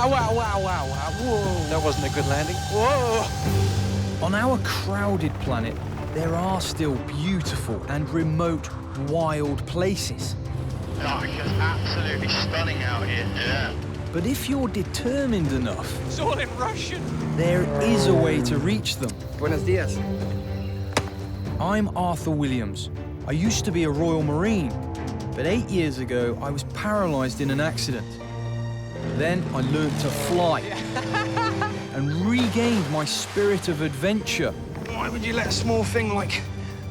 Wow, wow, wow, wow, wow. Whoa. That wasn't a good landing. Whoa. On our crowded planet, there are still beautiful and remote, wild places. Oh, it's just absolutely stunning out here. Yeah. But if you're determined enough, It's all in Russian. there is a way to reach them. Buenos dias. I'm Arthur Williams. I used to be a Royal Marine, but 8 years ago I was paralysed in an accident. Then I learned to fly and regained my spirit of adventure. Why would you let a small thing like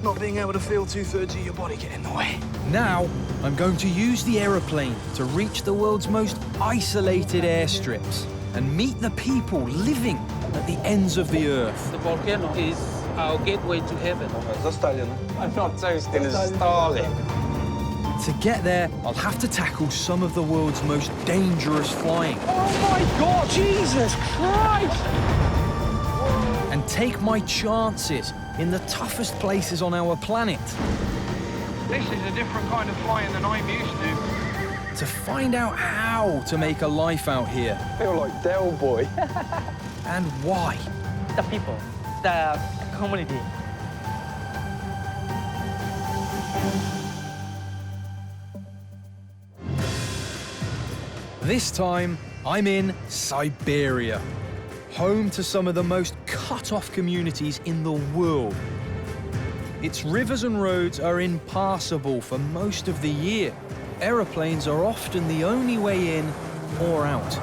not being able to feel 2/3 of your body get in the way? Now I'm going to use the aeroplane to reach the world's most isolated airstrips and meet the people living at the ends of the earth. The volcano is our gateway to heaven. I'm not toasting, it's Stalin. To get there, I'll have to tackle some of the world's most dangerous flying. Oh my God, Jesus Christ! And take my chances in the toughest places on our planet. This is a different kind of flying than I'm used to. To find out how to make a life out here. I feel like Del Boy. And why. The people, the community. This time, I'm in Siberia, home to some of the most cut-off communities in the world. Its rivers and roads are impassable for most of the year. Aeroplanes are often the only way in or out.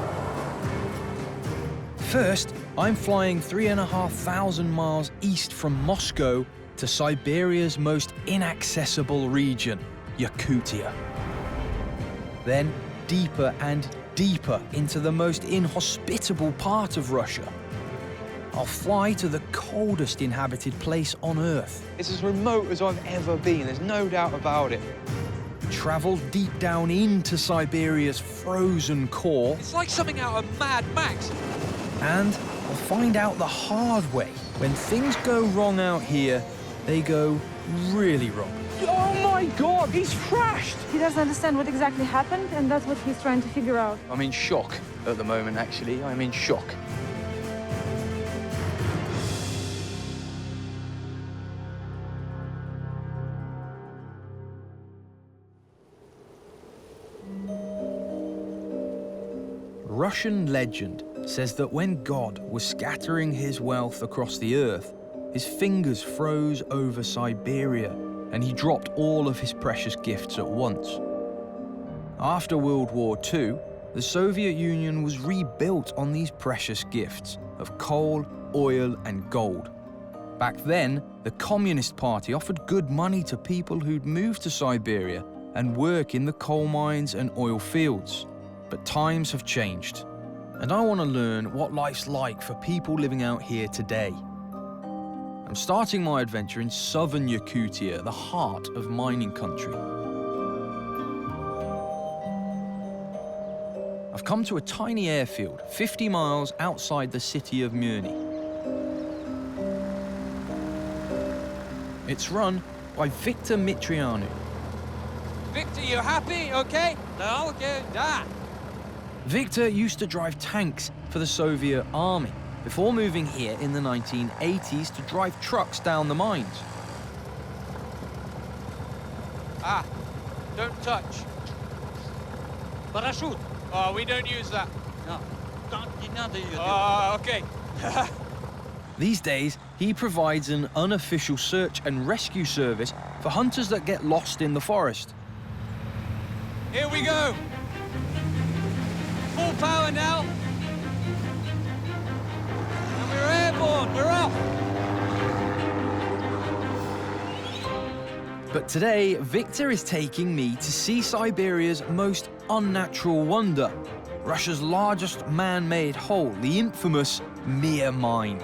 First, I'm flying 3,500 miles east from Moscow to Siberia's most inaccessible region, Yakutia. Then, deeper and deeper into the most inhospitable part of Russia. I'll fly to the coldest inhabited place on Earth. It's as remote as I've ever been, there's no doubt about it. Travel deep down into Siberia's frozen core. It's like something out of Mad Max. And I'll find out the hard way. When things go wrong out here, they go really wrong. Oh my God, he's crashed! He doesn't understand what exactly happened, and that's what he's trying to figure out. I'm in shock at the moment, actually. I'm in shock. Russian legend says that when God was scattering his wealth across the earth, his fingers froze over Siberia and he dropped all of his precious gifts at once. After World War II, the Soviet Union was rebuilt on these precious gifts of coal, oil, and gold. Back then, the Communist Party offered good money to people who'd move to Siberia and work in the coal mines and oil fields. But times have changed, and I want to learn what life's like for people living out here today. I'm starting my adventure in southern Yakutia, the heart of mining country. I've come to a tiny airfield 50 miles outside the city of Mirny. It's run by Victor Mitrianu. Victor, you happy? Okay? No, okay, da. Victor used to drive tanks for the Soviet army before moving here in the 1980s to drive trucks down the mines. Ah, don't touch. Parachute. Oh, we don't use that. No, don't not use it. Oh, okay. These days, he provides an unofficial search and rescue service for hunters that get lost in the forest. Here we go. Full power now. And we're airborne, we're off. But today, Victor is taking me to see Siberia's most unnatural wonder, Russia's largest man-made hole, the infamous Mir mine.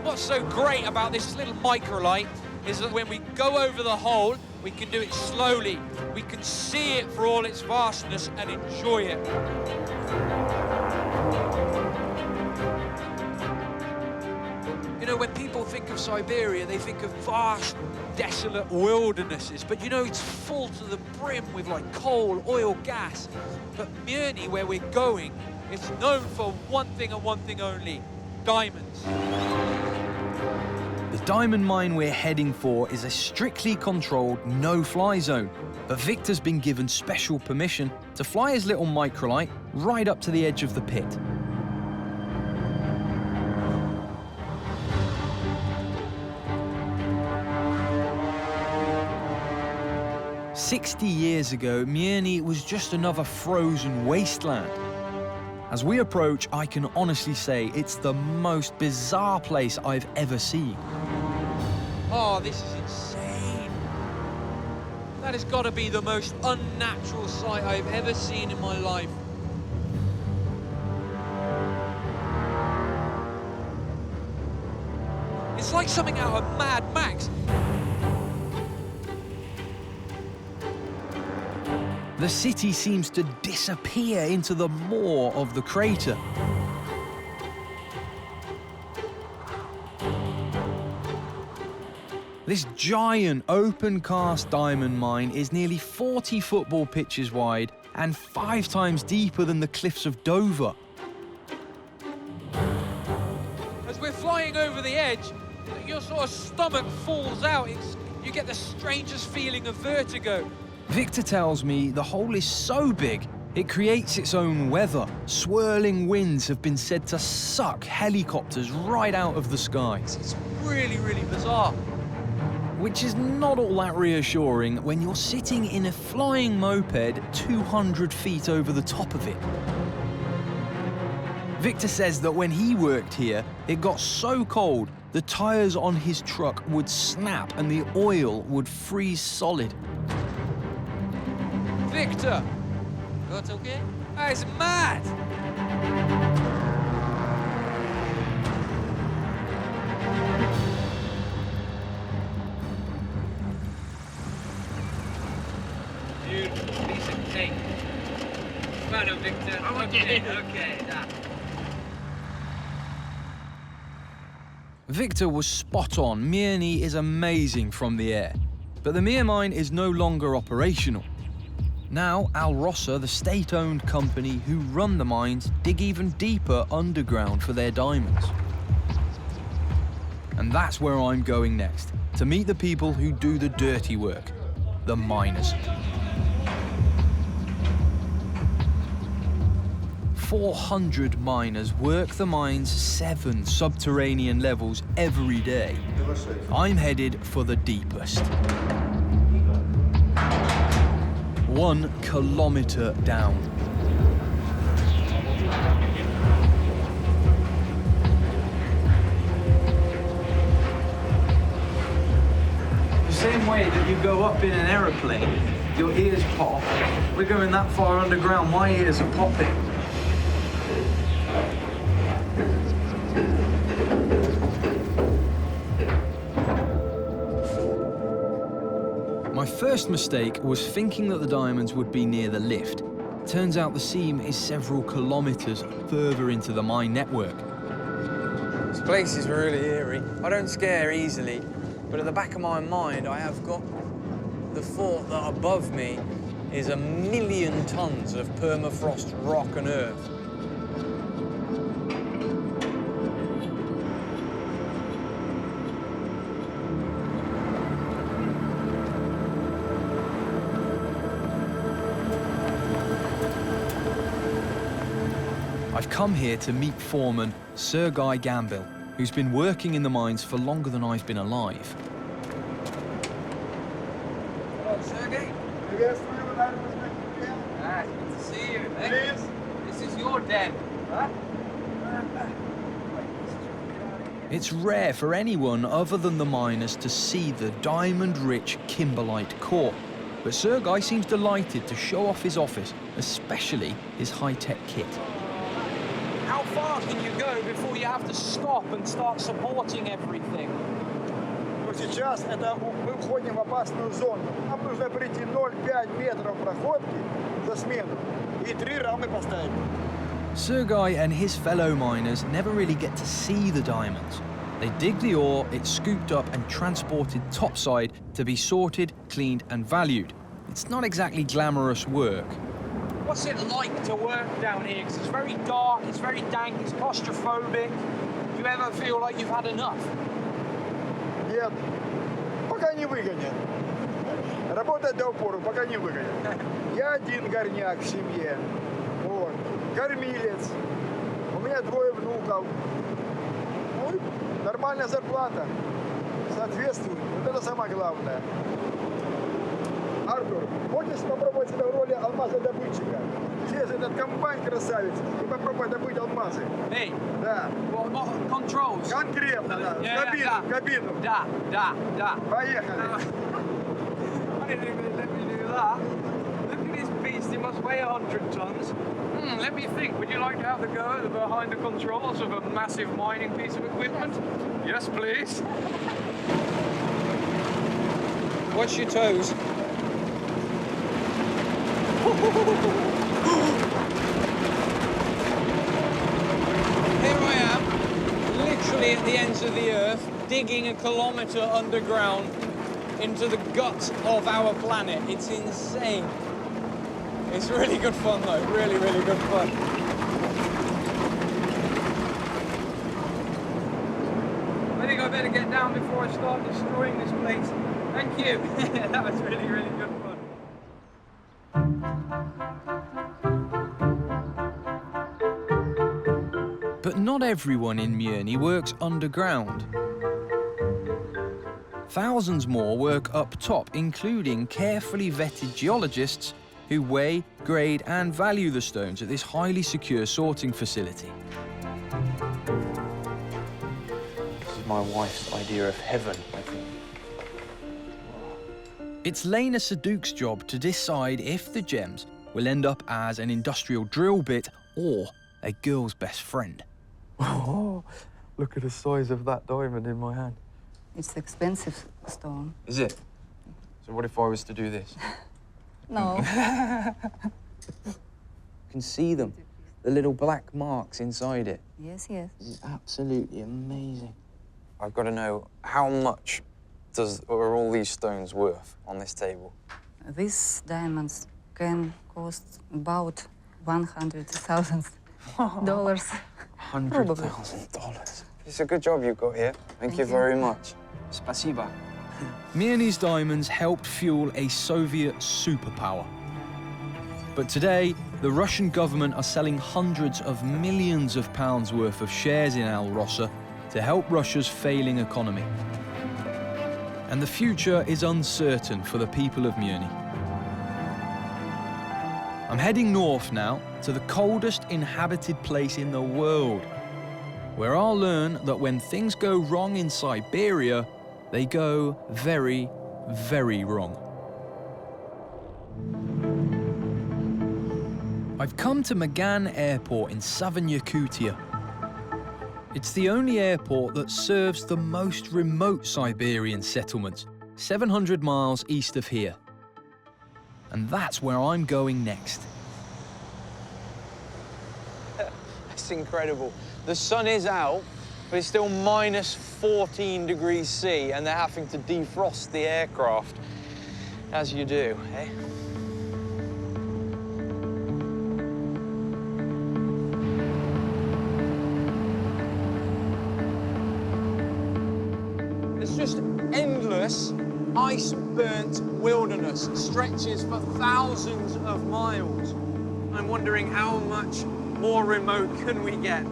What's so great about this little microlight is that when we go over the hole, we can do it slowly. We can see it for all its vastness and enjoy it. You know, when people think of Siberia, they think of vast, desolate wildernesses. But you know, it's full to the brim with like coal, oil, gas. But Mirny, where we're going, It's known for one thing and one thing only: diamonds. The diamond mine we're heading for is a strictly controlled no-fly zone, but Victor's been given special permission to fly his little microlight right up to the edge of the pit. "60 years ago, Mirny was just another frozen wasteland. As we approach, I can honestly say it's the most bizarre place I've ever seen. Oh, this is insane. That has got to be the most unnatural sight I've ever seen in my life. It's like something out of Mad Max. The city seems to disappear into the maw of the crater. This giant open-cast diamond mine is nearly 40 football pitches wide and 5 times deeper than the cliffs of Dover. As we're flying over the edge, your sort of stomach falls out. You get the strangest feeling of vertigo. Victor tells me the hole is so big, it creates its own weather. Swirling winds have been said to suck helicopters right out of the sky. It's really, really bizarre. Which is not all that reassuring when you're sitting in a flying moped 200 feet over the top of it. Victor says that when he worked here, it got so cold, the tires on his truck would snap and the oil would freeze solid. Victor! That's okay? That is mad! Beautiful piece of cake. Bueno, Victor. Okay. Victor was spot on. Mirny is amazing from the air. But the Mir mine is no longer operational. Now, Al Rossa, the state-owned company who run the mines, dig even deeper underground for their diamonds. And that's where I'm going next, to meet the people who do the dirty work, the miners. 400 miners work the mine's 7 subterranean levels every day. I'm headed for the deepest. 1 kilometre down. The same way that you go up in an aeroplane, your ears pop. We're going that far underground, my ears are popping. My first mistake was thinking that the diamonds would be near the lift. Turns out the seam is several kilometres further into the mine network. This place is really eerie. I don't scare easily, but at the back of my mind, I have got the thought that above me is 1,000,000 tons of permafrost rock and earth. I've come here to meet foreman Sergei Gambil, who's been working in the mines for longer than I've been alive. Hello, Sergei. Nice, good to see you. This is your den, huh? It's rare for anyone other than the miners to see the diamond-rich kimberlite core, but Sergei seems delighted to show off his office, especially his high-tech kit. How far can you go before you have to stop and start supporting everything? Сейчас мы входим в опасную зону. Нам нужно пройти 0,5 метров проходки за смену и 3 рамы поставить. Sergei and his fellow miners never really get to see the diamonds. They dig the ore, it's scooped up and transported topside to be sorted, cleaned and valued. It's not exactly glamorous work. What's it like to work down here? Because it's very dark, it's very dank, it's claustrophobic. Do you ever feel like you've had enough? Нет, пока не выгонят. Работать до упору, пока не выгонят. Я один горняк в семье. Вот. Кормилец. У меня 2 внуков. Ну, и нормальная зарплата. Соответствует. Вот это самое главное. Артур, хочешь попробовать себя в роли алмазодобытчика? Сесть этот комбайн красавец и попробуй добыть алмазы. Hey, Да. what controls? Конкретно, да. В кабину. Da. Поехали. I didn't even let me do that. Look at this beast, it must weigh 100 tons. Let me think, would you like to have the go at the behind the controls of a massive mining piece of equipment? Yes, please. Watch your toes. Here I am, literally at the ends of the earth, digging a kilometre underground into the gut of our planet. It's insane. It's really good fun though, really, really good fun. I think I better get down before I start destroying this place. Thank you. That was really, really good fun. But not everyone in Mirny works underground. Thousands more work up top, including carefully vetted geologists who weigh, grade and value the stones at this highly secure sorting facility. This is my wife's idea of heaven, I think. It's Lena Saduk's job to decide if the gems will end up as an industrial drill bit or a girl's best friend. Oh, look at the size of that diamond in my hand. It's expensive stone. Is it? So what if I was to do this? No. You can see them, the little black marks inside it. Yes, yes. It's absolutely amazing. I've got to know, how much are all these stones worth on this table? These diamonds can cost about $100,000. $100,000. It's a good job you've got here. Thank you very much. Spasiba. Mirny's diamonds helped fuel a Soviet superpower. But today, the Russian government are selling hundreds of millions of pounds worth of shares in Al Rosa to help Russia's failing economy. And the future is uncertain for the people of Mirny. I'm heading north now to the coldest inhabited place in the world, where I'll learn that when things go wrong in Siberia, they go very, very wrong. I've come to Magan Airport in southern Yakutia. It's the only airport that serves the most remote Siberian settlements, 700 miles east of here. And that's where I'm going next. That's incredible. The sun is out, but it's still minus 14 degrees C, and they're having to defrost the aircraft, as you do, eh? It's just endless, ice-burnt wilderness, stretches for thousands of miles. I'm wondering how much more remote can we get?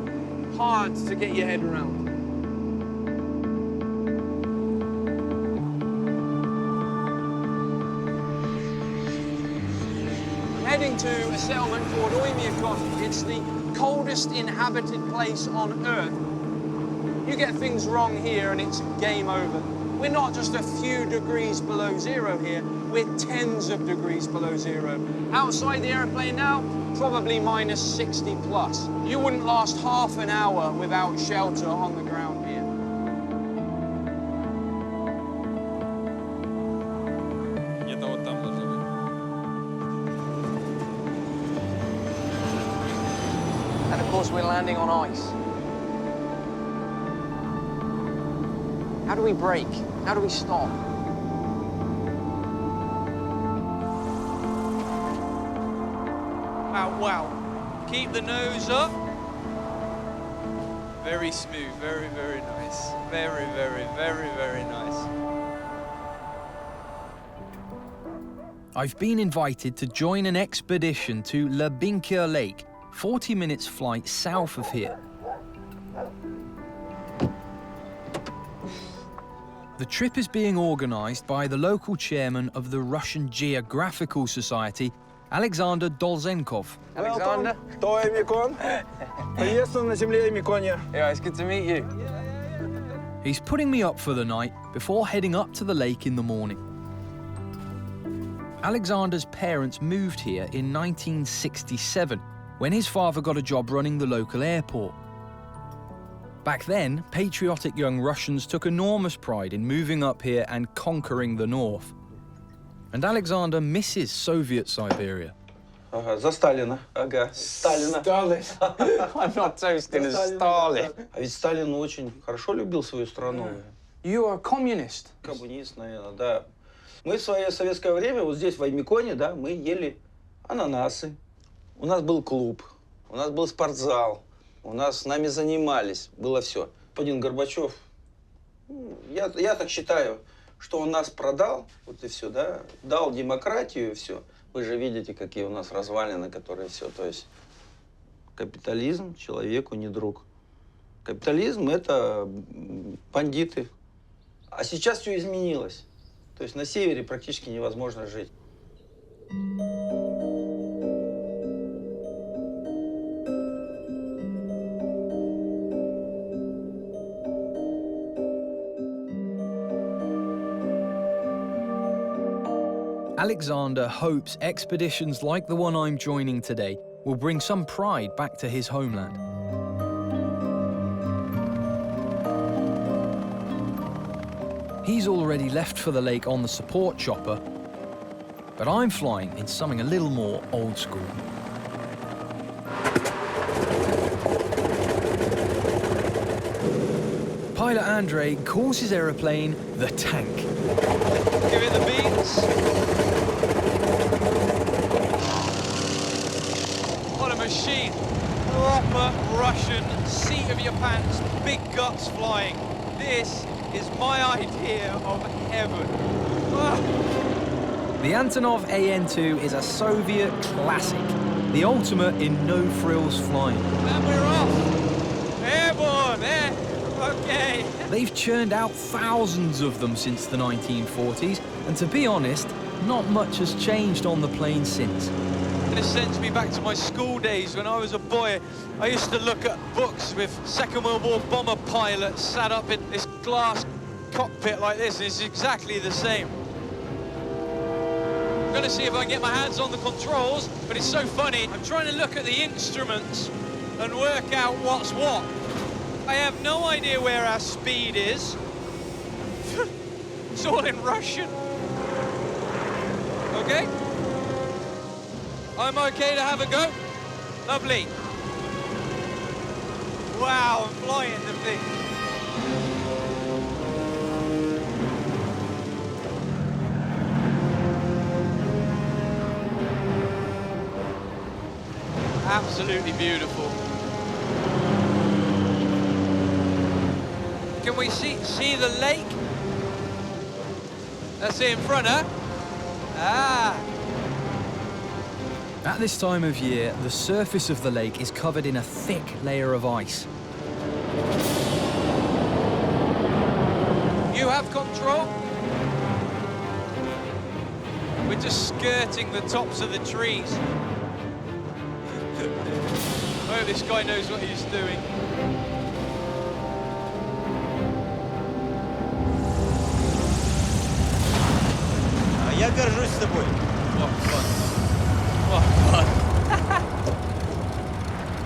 Hard to get your head around. I'm heading to a settlement called Oymyakon. It's the coldest inhabited place on Earth. You get things wrong here and it's game over. We're not just a few degrees below zero here, we're tens of degrees below zero. Outside the airplane now, probably minus 60 plus. You wouldn't last half an hour without shelter on the ground here. And of course, we're landing on ice. How do we brake? How do we stop? Wow, wow. Keep the nose up. Very smooth, very, very nice. Very, very, very, very nice. I've been invited to join an expedition to Labinkier Lake, 40 minutes flight south of here. The trip is being organised by the local chairman of the Russian Geographical Society, Alexander Dolzenkov. Alexander? Thaw, Oymyakon. Приветствую на земле Oymykonia. Yeah, it's good to meet you. He's putting me up for the night before heading up to the lake in the morning. Alexander's parents moved here in 1967 when his father got a job running the local airport. Back then, patriotic young Russians took enormous pride in moving up here and conquering the north. And Alexander misses Soviet Siberia. Ага, за Сталина. Ага, Сталина. Stalin. I'm not toasting as Stalin. А ведь Сталин очень хорошо любил свою страну. You are a communist. Коммунист, наверное, да. Мы в свое советское время, вот здесь, в Oymyakon, да, мы ели ананасы. У нас был клуб, у нас был спортзал, с нами занимались, было все. Господин Горбачев, я так считаю, что он нас продал, вот и все, да, дал демократию и все. Вы же видите, какие у нас развалины, которые все, то есть капитализм человеку не друг. Капитализм – это бандиты. А сейчас все изменилось. То есть на севере практически невозможно жить. Alexander hopes expeditions like the one I'm joining today will bring some pride back to his homeland. He's already left for the lake on the support chopper, but I'm flying in something a little more old school. Pilot Andrei calls his aeroplane the Tank. Give it the beats. What a machine. Proper Russian, seat of your pants, big guts flying. This is my idea of heaven. Ah. The Antonov AN-2 is a Soviet classic, the ultimate in no-frills flying. And we're off. Airborne, there. Okay. They've churned out thousands of them since the 1940s, and to be honest, not much has changed on the plane since. This sends me back to my school days when I was a boy. I used to look at books with Second World War bomber pilots sat up in this glass cockpit like this. It's exactly the same. I'm going to see if I can get my hands on the controls, but it's so funny. I'm trying to look at the instruments and work out what's what. I have no idea where our speed is. It's all in Russian. Okay? I'm okay to have a go? Lovely. Wow, I'm flying the thing. Absolutely beautiful. Can we see the lake? That's it in front, huh? Ah. At this time of year, the surface of the lake is covered in a thick layer of ice. You have control? We're just skirting the tops of the trees. I hope this guy knows what he's doing. Я горжусь собой. What fun. What fun.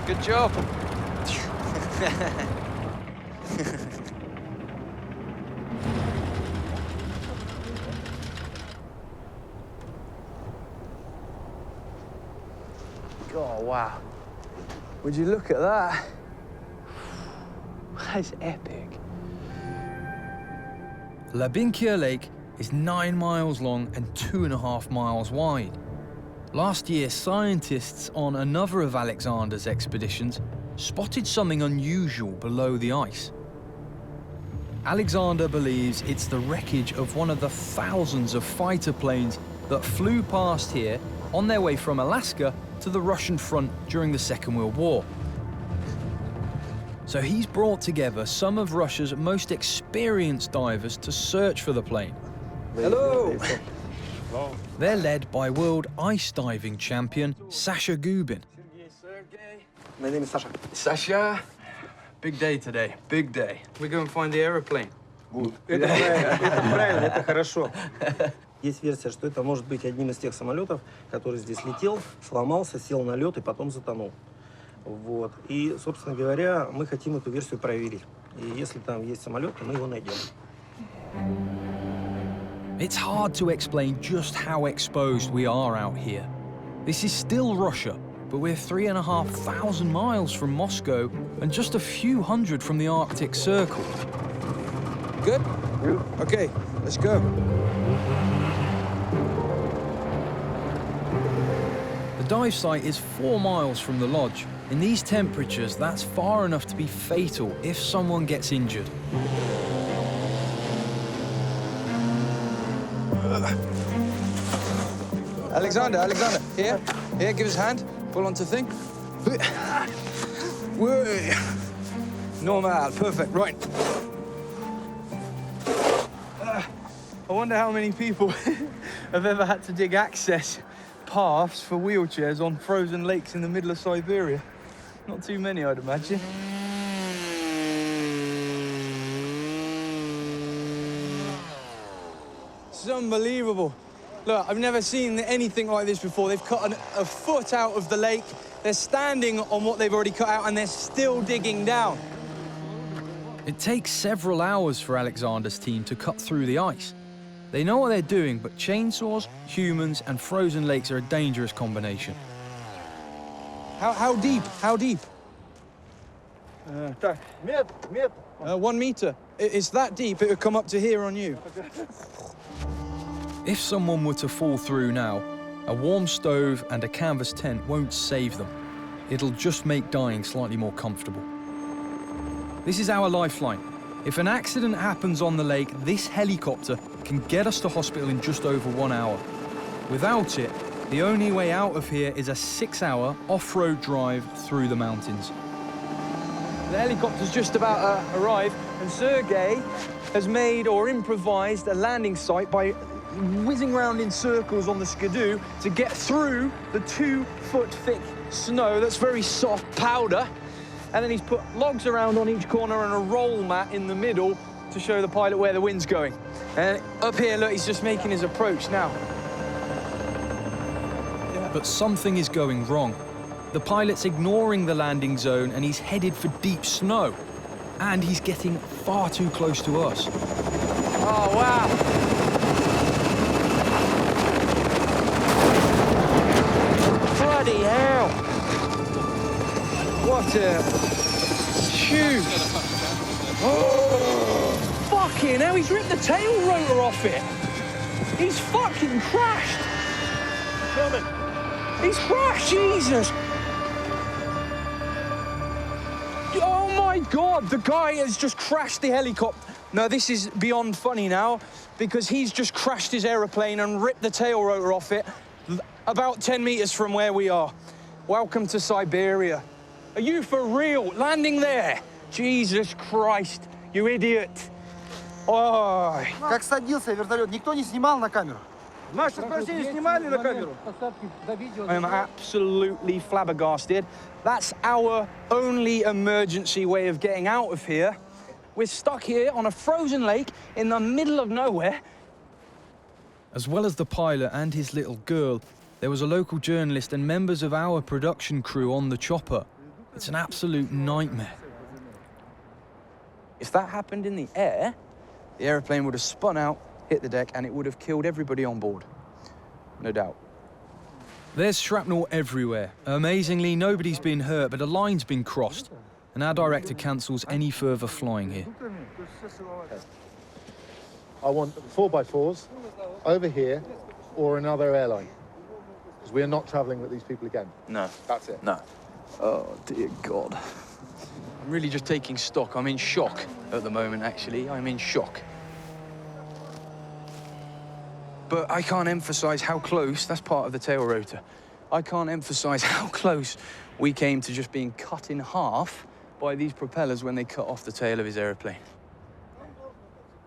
Good job. Oh, wow. Would you look at that? That's epic. Labinkier Lake is 9 miles long and 2.5 miles wide. Last year, scientists on another of Alexander's expeditions spotted something unusual below the ice. Alexander believes it's the wreckage of one of the thousands of fighter planes that flew past here on their way from Alaska to the Russian front during the Second World War. So he's brought together some of Russia's most experienced divers to search for the plane. Hello! They're led by world ice diving champion Sasha Gubin. My name is Sasha. Sasha, big day today, big day. We go and find the aeroplane. Это правильно, это хорошо. Есть версия, что это может быть одним из тех самолетов, который здесь летел, сломался, сел на лед и потом затонул. Вот. И, собственно говоря, мы хотим эту версию проверить. И если там есть самолет, то мы его найдем. It's hard to explain just how exposed we are out here. This is still Russia, but we're 3,500 miles from Moscow and just a few hundred from the Arctic Circle. Good? Okay, let's go. The dive site is 4 miles from the lodge. In these temperatures, that's far enough to be fatal if someone gets injured. Alexander, here, give us a hand. Pull onto the thing. Whoa. Normal, perfect, right. I wonder how many people have ever had to dig access paths for wheelchairs on frozen lakes in the middle of Siberia. Not too many, I'd imagine. It's unbelievable. Look, I've never seen anything like this before. They've cut a foot out of the lake. They're standing on what they've already cut out and they're still digging down. It takes several hours for Alexander's team to cut through the ice. They know what they're doing, but chainsaws, humans, and frozen lakes are a dangerous combination. How deep? How deep? 1 meter. It's that deep, it would come up to here on you. If someone were to fall through now, a warm stove and a canvas tent won't save them. It'll just make dying slightly more comfortable. This is our lifeline. If an accident happens on the lake, this helicopter can get us to hospital in just over 1 hour. Without it, the only way out of here is a 6-hour off-road drive through the mountains. The helicopter's just about arrived, and Sergei has made or improvised a landing site by whizzing round in circles on the skidoo to get through the 2-foot thick snow that's very soft powder. And then he's put logs around on each corner and a roll mat in the middle to show the pilot where the wind's going. And up here, look, he's just making his approach now. But something is going wrong. The pilot's ignoring the landing zone and he's headed for deep snow. And he's getting far too close to us. Oh, wow. Bloody hell. What a shoot. Oh, fucking hell, he's ripped the tail rotor off it. He's fucking crashed. He's crashed, Jesus. Oh my God, the guy has just crashed the helicopter. No, this is beyond funny now because he's just crashed his aeroplane and ripped the tail rotor off it about 10 meters from where we are. Welcome to Siberia. Are you for real? Landing there? Jesus Christ, you idiot. Oh. Как садился вертолет, никто не снимал на камеру? Наши спортсмены снимали на камеру? I am absolutely flabbergasted. That's our only emergency way of getting out of here. We're stuck here on a frozen lake in the middle of nowhere. As well as the pilot and his little girl, there was a local journalist and members of our production crew on the chopper. It's an absolute nightmare. If that happened in the air, the airplane would have spun out, hit the deck, and it would have killed everybody on board. No doubt. There's shrapnel everywhere. Amazingly, nobody's been hurt, but a line's been crossed, and our director cancels any further flying here. I want 4x4s over here or another airline. Because we are not travelling with these people again. No. That's it. No. Oh, dear God. I'm really just taking stock. I'm in shock at the moment, actually. I'm in shock. But I can't emphasize how close, that's part of the tail rotor. I can't emphasize how close we came to just being cut in half by these propellers when they cut off the tail of his aeroplane.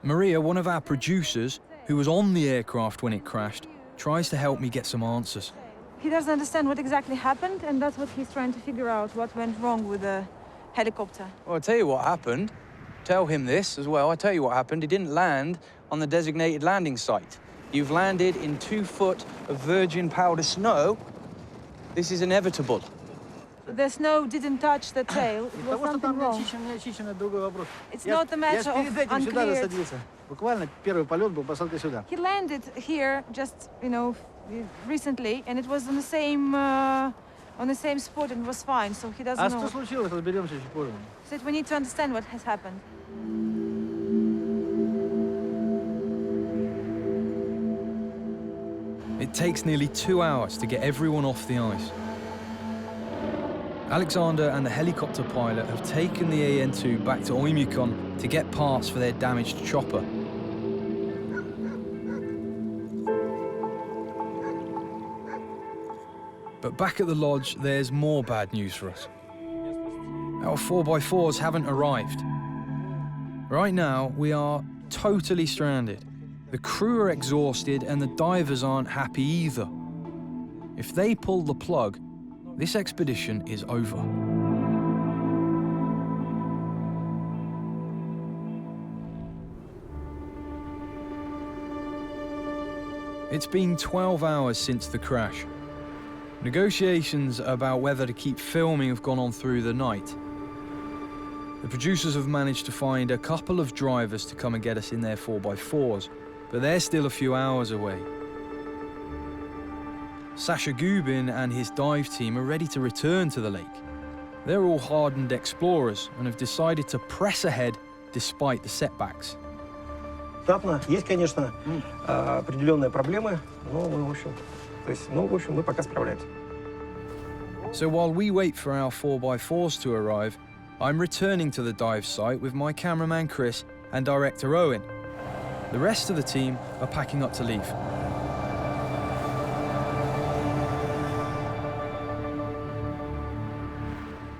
Maria, one of our producers, who was on the aircraft when it crashed, tries to help me get some answers. He doesn't understand what exactly happened, and that's what he's trying to figure out, what went wrong with the helicopter. Well, I'll tell you what happened. Tell him this as well. I'll tell you what happened. He didn't land on the designated landing site. You've landed in 2 foot of virgin powder snow. This is inevitable. The snow didn't touch the tail. It was something wrong. It's not a matter of unclear. Буквально первый полет был посадка сюда. He landed here just, you know, recently, and it was on the same spot and was fine. So he doesn't А know. что случилось, разберемся чуть позже. So we need to understand what has happened. It takes nearly 2 hours to get everyone off the ice. Alexander and the helicopter pilot have taken the AN2 back to Oymyakon to get parts for their damaged chopper. But back at the lodge, there's more bad news for us. Our 4x4s haven't arrived. Right now, we are totally stranded. The crew are exhausted and the divers aren't happy either. If they pull the plug, this expedition is over. It's been 12 hours since the crash. Negotiations about whether to keep filming have gone on through the night. The producers have managed to find a couple of drivers to come and get us in their 4x4s, but they're still a few hours away. Sasha Gubin and his dive team are ready to return to the lake. They're all hardened explorers and have decided to press ahead despite the setbacks. Штатно. Есть, конечно, определенные проблемы, но мы, в общем, мы пока справляемся. So while we wait for our 4x4s to arrive, I'm returning to the dive site with my cameraman Chris and director Owen. The rest of the team are packing up to leave.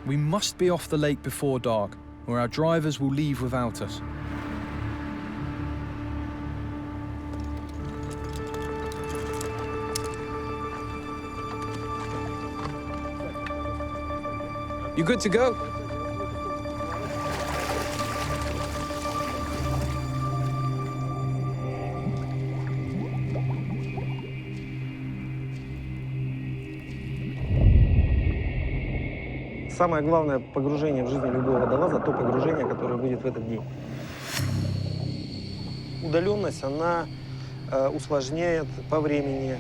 We must be off the lake before dark, or our drivers will leave without us. You good to go? Самое главное погружение в жизни любого водолаза – то погружение, которое будет в этот день. Удаленность, она усложняет по времени.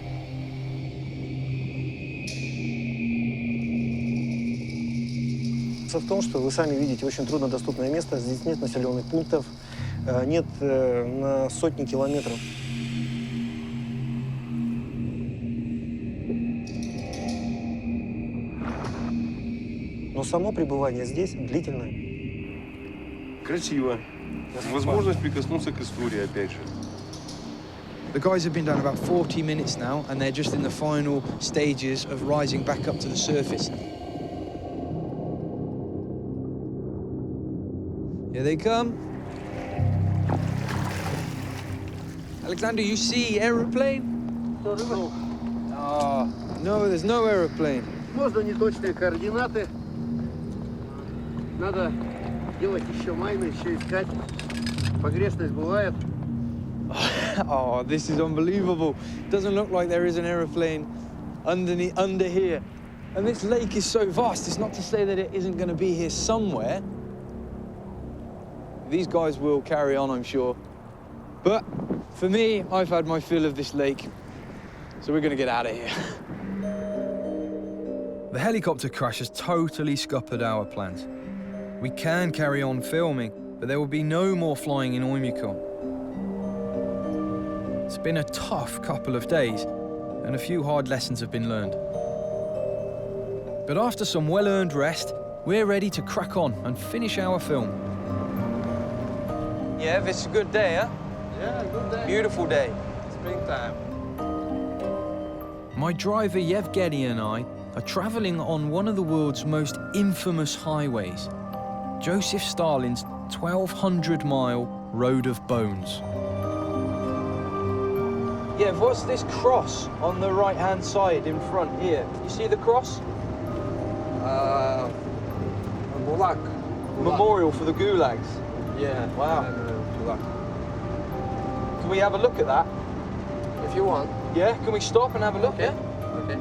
В том, что вы сами видите очень труднодоступное место, здесь нет населенных пунктов, нет на сотни километров. Но само пребывание здесь длительное. Красиво. Возможность прикоснуться к истории, опять же. The guys have been down about 40 minutes now, and they're just in the final stages of rising back up to the surface. Here they come. Alexander, you see aeroplane? Ah, no, there's no aeroplane. Можно неточные координаты. Надо делать еще майны, еще искать. Погрешность бывает. Oh, this is unbelievable. Doesn't look like there is an aeroplane under here. And this lake is so vast, it's not to say that it isn't going to be here somewhere. These guys will carry on, I'm sure. But for me, I've had my fill of this lake. So we're going to get out of here. The helicopter crash has totally scuppered our plans. We can carry on filming, but there will be no more flying in Oymyakon. It's been a tough couple of days, and a few hard lessons have been learned. But after some well-earned rest, we're ready to crack on and finish our film. Yeah, it's a good day, huh? Yeah, good day. Beautiful day. Springtime. My driver Yevgeny and I are traveling on one of the world's most infamous highways, Joseph Stalin's 1,200-mile Road of Bones. Yeah, what's this cross on the right-hand side in front here? You see the cross? Gulag. Memorial for the gulags. Yeah. Wow. Gulag. Can we have a look at that? If you want. Yeah, can we stop and have a look? Okay. Yeah? Okay.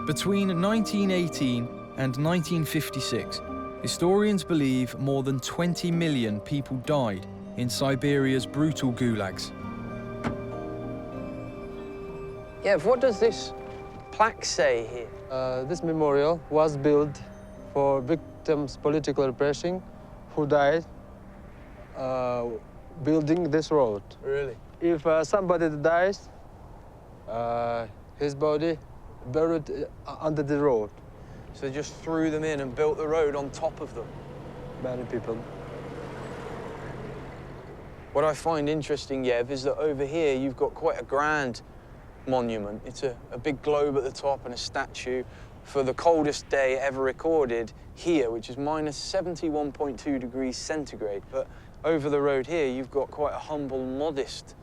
Between 1918 and 1956, historians believe more than 20 million people died in Siberia's brutal gulags. Yeah, what does this plaque say here? This memorial was built for victims political repression who died building this road. Really? If somebody dies, his body buried under the road. So they just threw them in and built the road on top of them. Many people. What I find interesting, Yev, is that over here you've got quite a grand monument. It's a big globe at the top and a statue for the coldest day ever recorded here, which is minus 71.2 degrees centigrade. But over the road here, you've got quite a humble, modest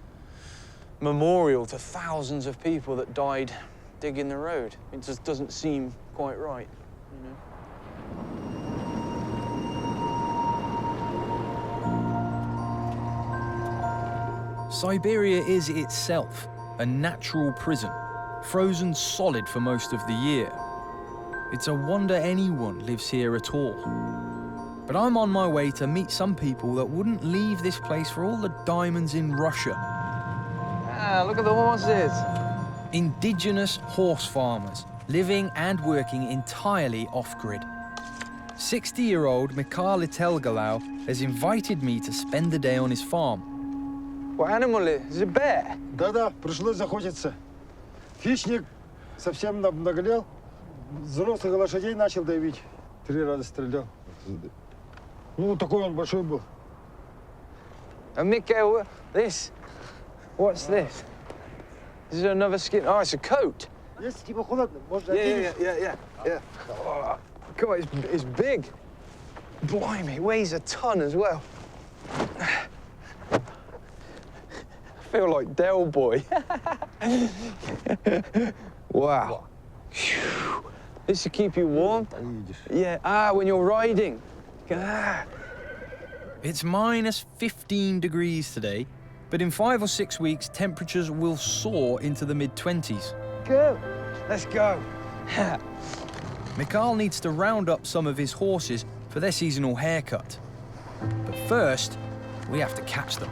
memorial to thousands of people that died digging the road. It just doesn't seem quite right, you know? Siberia is itself a natural prison, frozen solid for most of the year. It's a wonder anyone lives here at all. But I'm on my way to meet some people that wouldn't leave this place for all the diamonds in Russia. Ah, look at the horses. Indigenous horse farmers, living and working entirely off-grid. 60-year-old Mikhail Itelgalau has invited me to spend the day on his farm. What animal is it? A bear? Да-да, пришлось заходиться. Хищник совсем наголел, взрослых лошадей начал давить. 3 раза стрелял. Ну, такой он большой был. And Mikhail, this? What's this? Is it another skin? Oh, it's a coat. Если тебе холодно, можно Yeah. Oh, God, it's big. Blimey, it weighs a ton as well. I feel like Del Boy. Wow. Phew. This should keep you warm. Yeah, when you're riding. Ah. It's minus 15 degrees today, but in 5 or 6 weeks, temperatures will soar into the mid-20s. Go. Let's go. Mikhail needs to round up some of his horses for their seasonal haircut. But first, we have to catch them.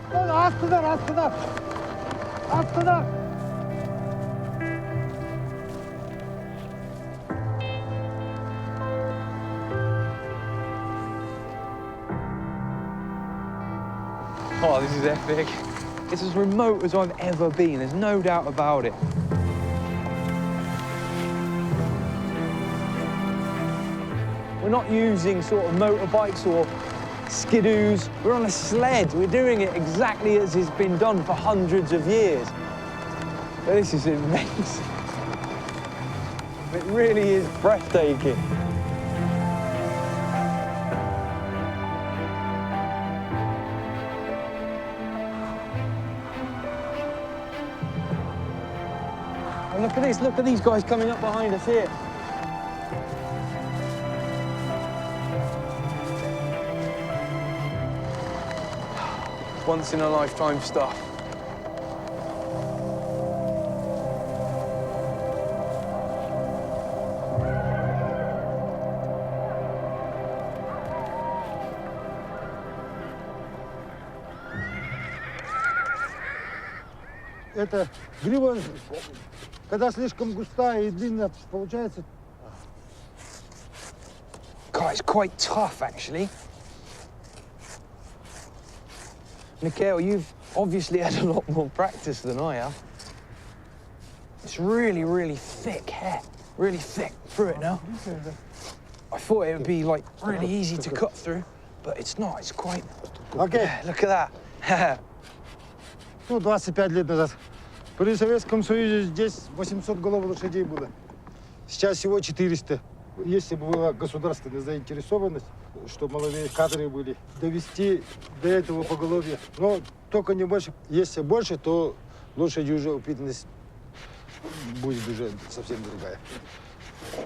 Oh, this is epic. It's as remote as I've ever been, there's no doubt about it. We're not using sort of motorbikes or skidoos. We're on a sled. We're doing it exactly as it's been done for hundreds of years. This is amazing. It really is breathtaking. And look at these guys coming up behind us here. Once in a lifetime stuff. Это грива, когда слишком густая и длинная, получается. God, it's quite tough, actually. Mikhail, you've obviously had a lot more practice than I have. It's really, really thick hair. Really thick. Through it now. I thought it would be, like, really easy to cut through, but it's not. It's quite... Окей. Look at that. Ну, 25 лет назад. При Советском Союзе здесь 800 голов лошадей было. Сейчас всего 400. Если бы была государственная заинтересованность, чтобы молодые кадры были, довести до этого поголовья. Но только не больше. Если больше, то лошади уже упитанность будет уже совсем другая.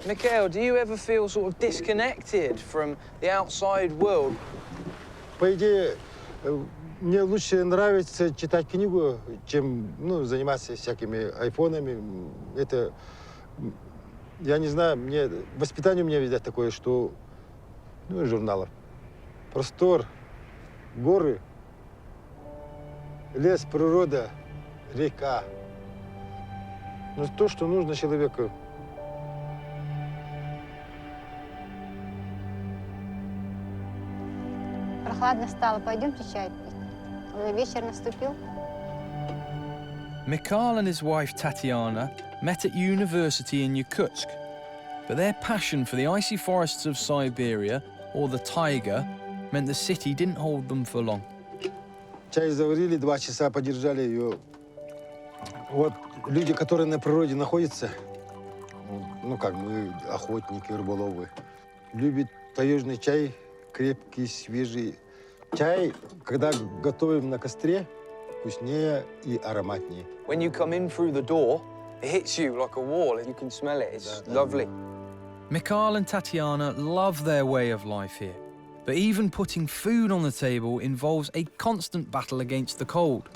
Mikhail, do you ever feel sort of disconnected from the outside world? По идее, мне лучше нравится читать книгу, чем заниматься всякими айфонами. Это, я не знаю, воспитание у меня, видать, такое, что, журналов. Простор, горы, лес, природа, река. То, что нужно человеку. Прохладно стало. Пойдемте чай пить. Уже вечер наступил. Mikhail and his wife Tatiana met at university in Yakutsk, but their passion for the icy forests of Siberia, or the taiga, meant the city didn't hold them for long. Чай заварили, 2 часа подержали ее. Вот люди, которые на природе находятся, как мы, охотники, рыболовы, любят таежный чай, крепкий, свежий. Чай, когда готовим на костре, вкуснее и ароматнее. When you come in through the door, it hits you like a wall. You can smell it. It's lovely. Mikhail and Tatiana love their way of life here, but even putting food on the table involves a constant battle against the cold.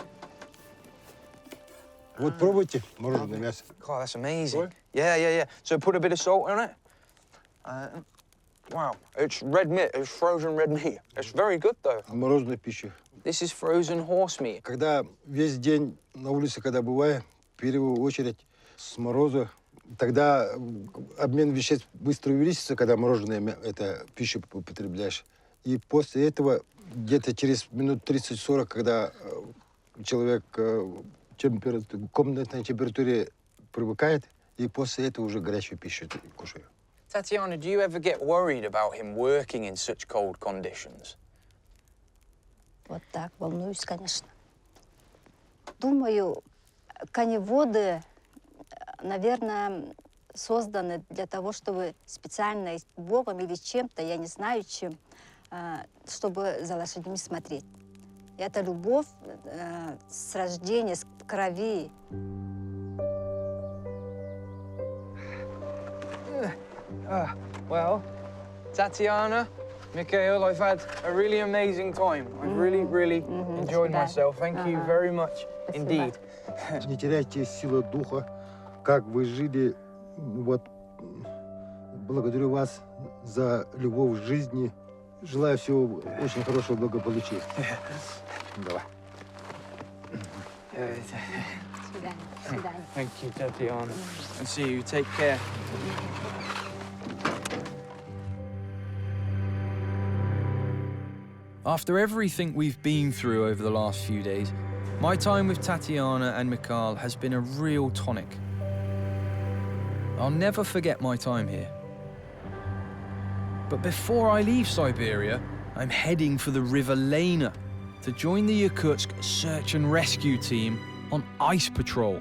Вот пробуйте мороженое мясо. God, that's amazing. Yeah. So put a bit of salt on it. Wow, it's red meat. It's frozen red meat. It's very good, though. Мороженая пища. This is frozen horse meat. Когда весь день на улице, когда бываю, в первую очередь с мороза, тогда обмен веществ быстро увеличится, когда мороженое, это пищу употребляешь. И после этого, где-то через минут 30-40, когда человек к комнатной температуре привыкает, и после этого уже горячую пищу кушаю. Tatiana, do you ever get worried about him working in such cold conditions? Вот так, волнуюсь, конечно. Думаю, коневоды, наверное, созданы для того, чтобы специально Богом или чем-то, я не знаю чем, чтобы за лошадьми смотреть. Это любовь с рождения, с крови. Well, Tatiana, Mikhail, I've had a really amazing time. I've really enjoyed myself. Thank you very much indeed. Не теряйте силу духа, как вы жили. Вот, благодарю вас за любовь в жизни. Желаю всего очень хорошего благополучия. Давай. Thank you, Tatiana. And see you. Take care. After everything we've been through over the last few days, my time with Tatiana and Mikhail has been a real tonic. I'll never forget my time here. But before I leave Siberia, I'm heading for the River Lena to join the Yakutsk search and rescue team on ice patrol.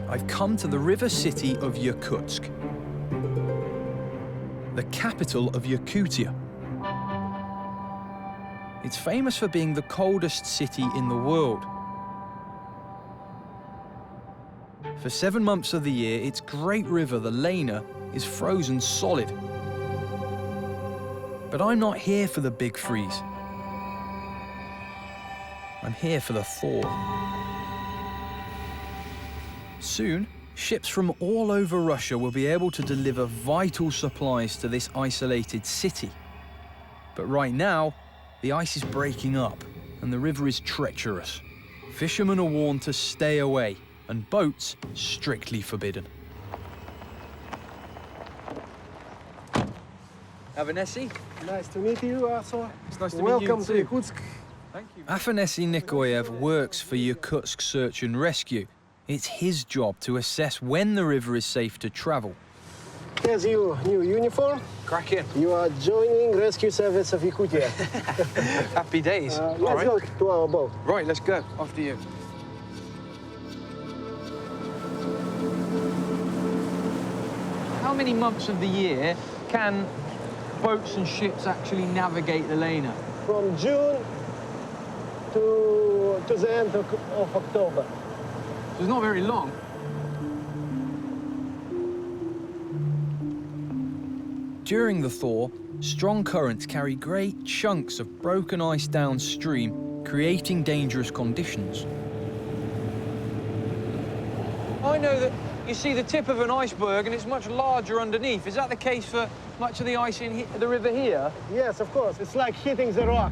I've come to the river city of Yakutsk, the capital of Yakutia. It's famous for being the coldest city in the world. For 7 months of the year, its great river, the Lena, is frozen solid. But I'm not here for the big freeze. I'm here for the thaw. Soon, ships from all over Russia will be able to deliver vital supplies to this isolated city. But right now, the ice is breaking up and the river is treacherous. Fishermen are warned to stay away and boats strictly forbidden. Afanasy. Nice to meet you, also. It's nice to Welcome meet to you too. Yakutsk. Thank you. Afanasy Nikoyev works for Yakutsk Search and Rescue. It's his job to assess when the river is safe to travel. Here's your new uniform. Crack in. You are joining Rescue Service of Yakutia. Happy days. All Let's right. go to our boat. Right, let's go. After you. How many months of the year can boats and ships actually navigate the Lena? From June to the end of October. So it's not very long. During the thaw, strong currents carry great chunks of broken ice downstream, creating dangerous conditions. I know that you see the tip of an iceberg and it's much larger underneath. Is that the case for much of the ice in the river here? Yes, of course. It's like hitting the rock.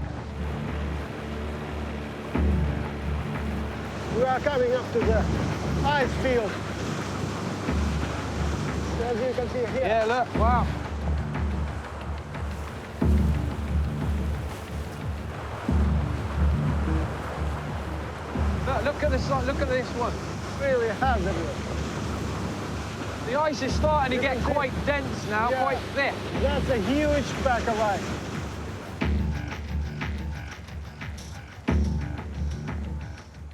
We are coming up to the ice field. As you can see here. Yeah, look, wow. Look at this, look at this one. Really hazardous. The ice is starting to get quite dense now, Yeah. quite thick. That's a huge pack of ice.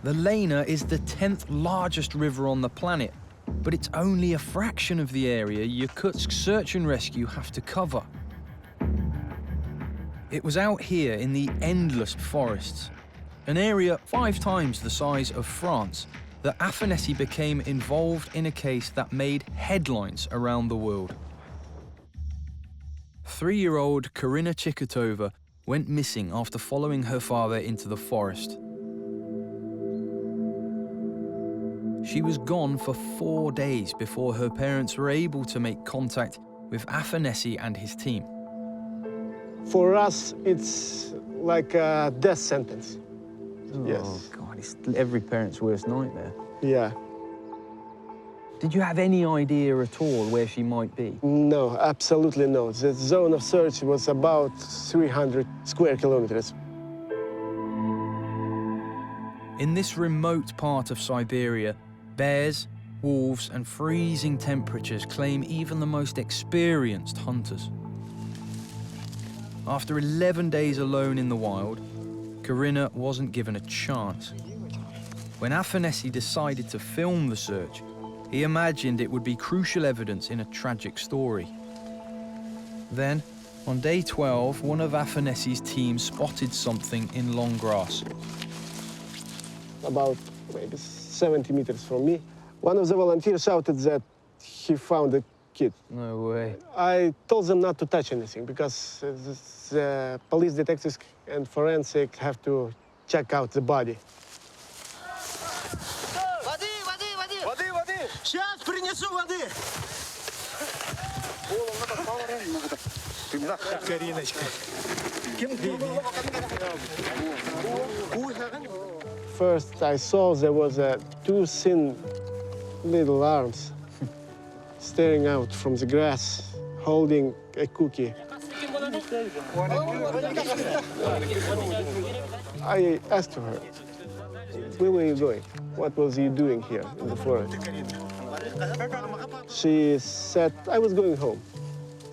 The Lena is the 10th largest river on the planet, but it's only a fraction of the area Yakutsk Search and Rescue have to cover. It was out here in the endless forests, an area 5 times the size of France, that Afanasy became involved in a case that made headlines around the world. 3-year-old Karina Chikatova went missing after following her father into the forest. She was gone for 4 days before her parents were able to make contact with Afanasy and his team. For us, it's like a death sentence. Yes. Oh, God, it's every parent's worst nightmare. Yeah. Did you have any idea at all where she might be? No, absolutely no. The zone of search was about 300 square kilometers. In this remote part of Siberia, bears, wolves, and freezing temperatures claim even the most experienced hunters. After 11 days alone in the wild, Karina wasn't given a chance. When Afanasy decided to film the search, he imagined it would be crucial evidence in a tragic story. Then, on day 12, one of Afanasy's team spotted something in long grass. About maybe 70 meters from me, one of the volunteers shouted that he found a kid. No way. I told them not to touch anything because the police detectives and forensic have to check out the body. Сейчас принесу воды. Кариночка. First I saw there was 2 thin little arms staring out from the grass, holding a cookie. I asked her, where were you going? What was you doing here in the forest? She said, I was going home.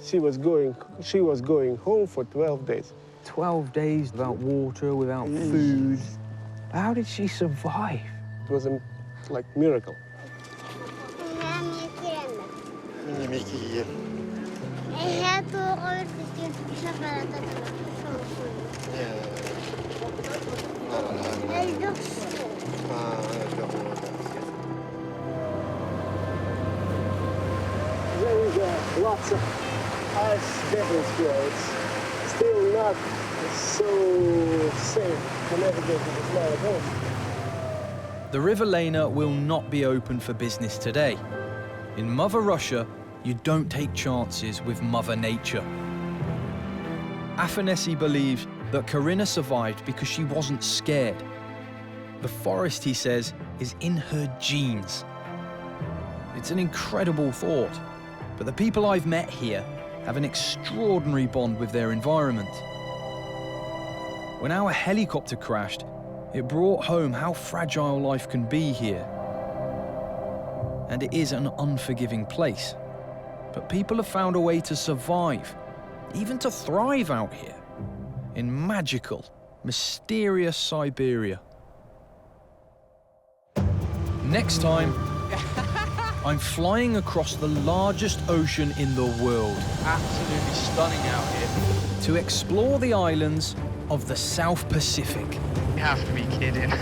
She was going home for 12 days. 12 days without water, without food. How did she survive? It was a miracle. There is lots of ice debris here. It's still not so safe to navigate in the smaller boat. The River Lena will not be open for business today. In Mother Russia, you don't take chances with Mother Nature. Afanasy believes that Karina survived because she wasn't scared. The forest, he says, is in her genes. It's an incredible thought, but the people I've met here have an extraordinary bond with their environment. When our helicopter crashed, it brought home how fragile life can be here. And it is an unforgiving place. But people have found a way to survive, even to thrive out here, in magical, mysterious Siberia. Next time, I'm flying across the largest ocean in the world. Absolutely stunning out here. To explore the islands of the South Pacific. You have to be kidding.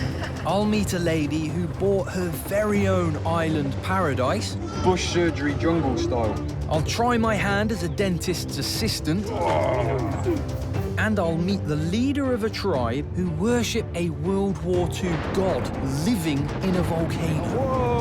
I'll meet a lady who bought her very own island paradise. Bush surgery jungle style. I'll try my hand as a dentist's assistant. And I'll meet the leader of a tribe who worship a World War II god living in a volcano.